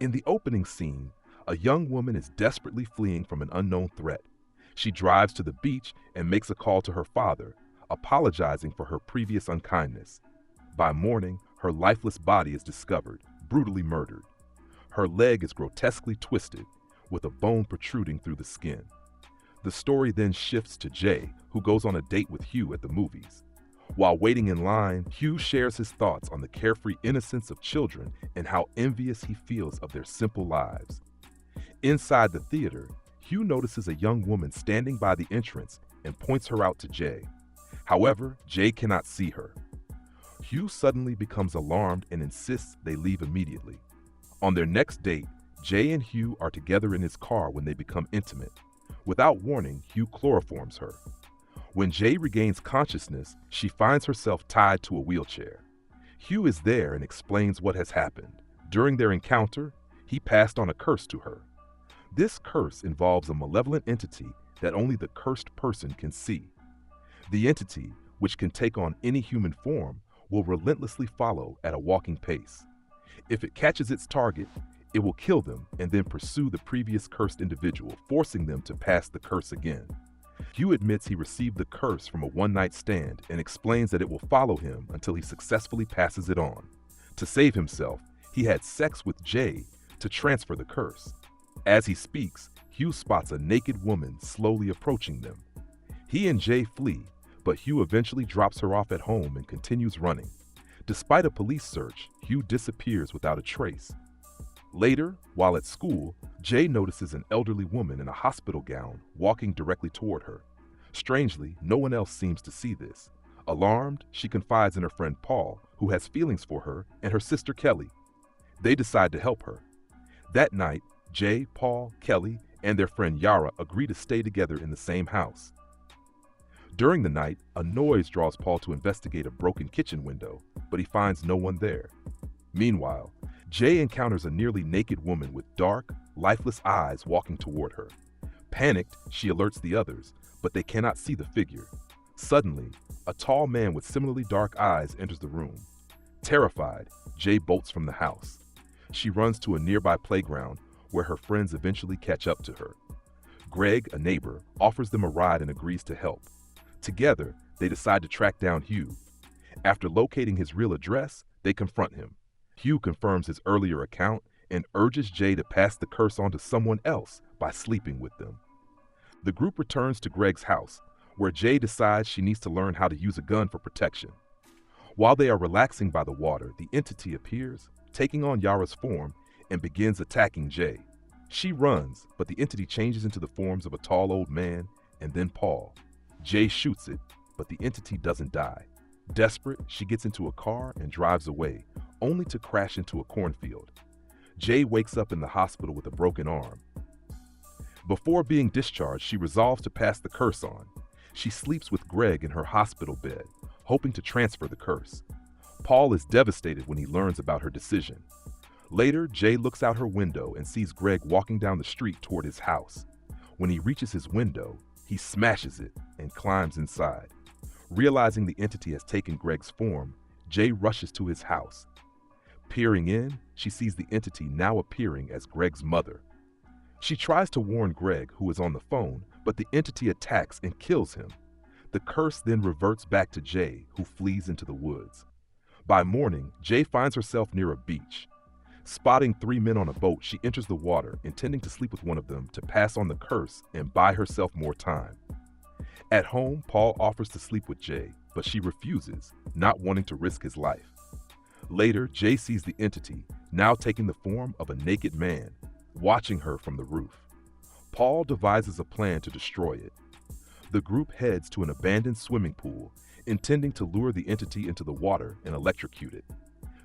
In the opening scene, a young woman is desperately fleeing from an unknown threat. She drives to the beach and makes a call to her father, apologizing for her previous unkindness. By morning, her lifeless body is discovered, brutally murdered. Her leg is grotesquely twisted, with a bone protruding through the skin. The story then shifts to Jay, who goes on a date with Hugh at the movies. While waiting in line, Hugh shares his thoughts on the carefree innocence of children and how envious he feels of their simple lives. Inside the theater, Hugh notices a young woman standing by the entrance and points her out to Jay. However, Jay cannot see her. Hugh suddenly becomes alarmed and insists they leave immediately. On their next date, Jay and Hugh are together in his car when they become intimate. Without warning, Hugh chloroforms her. When Jay regains consciousness, she finds herself tied to a wheelchair. Hugh is there and explains what has happened. During their encounter, he passed on a curse to her. This curse involves a malevolent entity that only the cursed person can see. The entity, which can take on any human form, will relentlessly follow at a walking pace. If it catches its target, it will kill them and then pursue the previous cursed individual, forcing them to pass the curse again. Hugh admits he received the curse from a one-night stand and explains that it will follow him until he successfully passes it on. To save himself, he had sex with Jay to transfer the curse. As he speaks, Hugh spots a naked woman slowly approaching them. He and Jay flee, but Hugh eventually drops her off at home and continues running. Despite a police search, Hugh disappears without a trace. Later, while at school, Jay notices an elderly woman in a hospital gown walking directly toward her. Strangely, no one else seems to see this. Alarmed, she confides in her friend Paul, who has feelings for her, and her sister Kelly. They decide to help her. That night, Jay, Paul, Kelly, and their friend Yara agree to stay together in the same house. During the night, a noise draws Paul to investigate a broken kitchen window, but he finds no one there. Meanwhile, Jay encounters a nearly naked woman with dark, lifeless eyes walking toward her. Panicked, she alerts the others, but they cannot see the figure. Suddenly, a tall man with similarly dark eyes enters the room. Terrified, Jay bolts from the house. She runs to a nearby playground where her friends eventually catch up to her. Greg, a neighbor, offers them a ride and agrees to help. Together, they decide to track down Hugh. After locating his real address, they confront him. Hugh confirms his earlier account and urges Jay to pass the curse on to someone else by sleeping with them. The group returns to Greg's house, where Jay decides she needs to learn how to use a gun for protection. While they are relaxing by the water, the entity appears, taking on Yara's form, and begins attacking Jay. She runs, but the entity changes into the forms of a tall old man and then Paul. Jay shoots it, but the entity doesn't die. Desperate, she gets into a car and drives away, only to crash into a cornfield. Jay wakes up in the hospital with a broken arm. Before being discharged, she resolves to pass the curse on. She sleeps with Greg in her hospital bed, hoping to transfer the curse. Paul is devastated when he learns about her decision. Later, Jay looks out her window and sees Greg walking down the street toward his house. When he reaches his window, he smashes it and climbs inside. Realizing the entity has taken Greg's form, Jay rushes to his house. Peering in, she sees the entity now appearing as Greg's mother. She tries to warn Greg, who is on the phone, but the entity attacks and kills him. The curse then reverts back to Jay, who flees into the woods. By morning, Jay finds herself near a beach. Spotting 3 men on a boat, she enters the water, intending to sleep with one of them to pass on the curse and buy herself more time. At home, Paul offers to sleep with Jay, but she refuses, not wanting to risk his life. Later, Jay sees the entity, now taking the form of a naked man, watching her from the roof. Paul devises a plan to destroy it. The group heads to an abandoned swimming pool, intending to lure the entity into the water and electrocute it.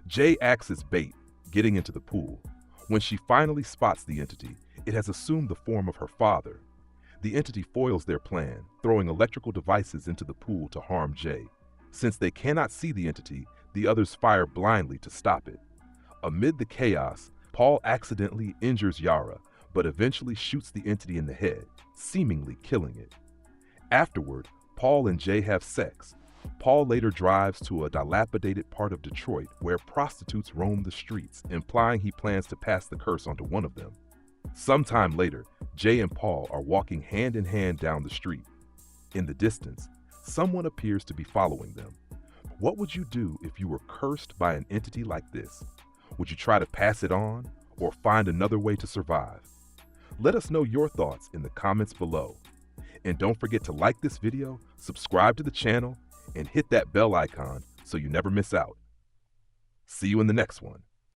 Jay acts as bait, getting into the pool. When she finally spots the entity, it has assumed the form of her father. The entity foils their plan, throwing electrical devices into the pool to harm Jay. Since they cannot see the entity, the others fire blindly to stop it. Amid the chaos, Paul accidentally injures Yara, but eventually shoots the entity in the head, seemingly killing it. Afterward, Paul and Jay have sex, Paul later drives to a dilapidated part of Detroit where prostitutes roam the streets, implying he plans to pass the curse onto one of them. Sometime later, Jay and Paul are walking hand in hand down the street. In the distance, someone appears to be following them. What would you do if you were cursed by an entity like this? Would you try to pass it on or find another way to survive? Let us know your thoughts in the comments below. And don't forget to like this video, subscribe to the channel, and hit that bell icon so you never miss out. See you in the next one.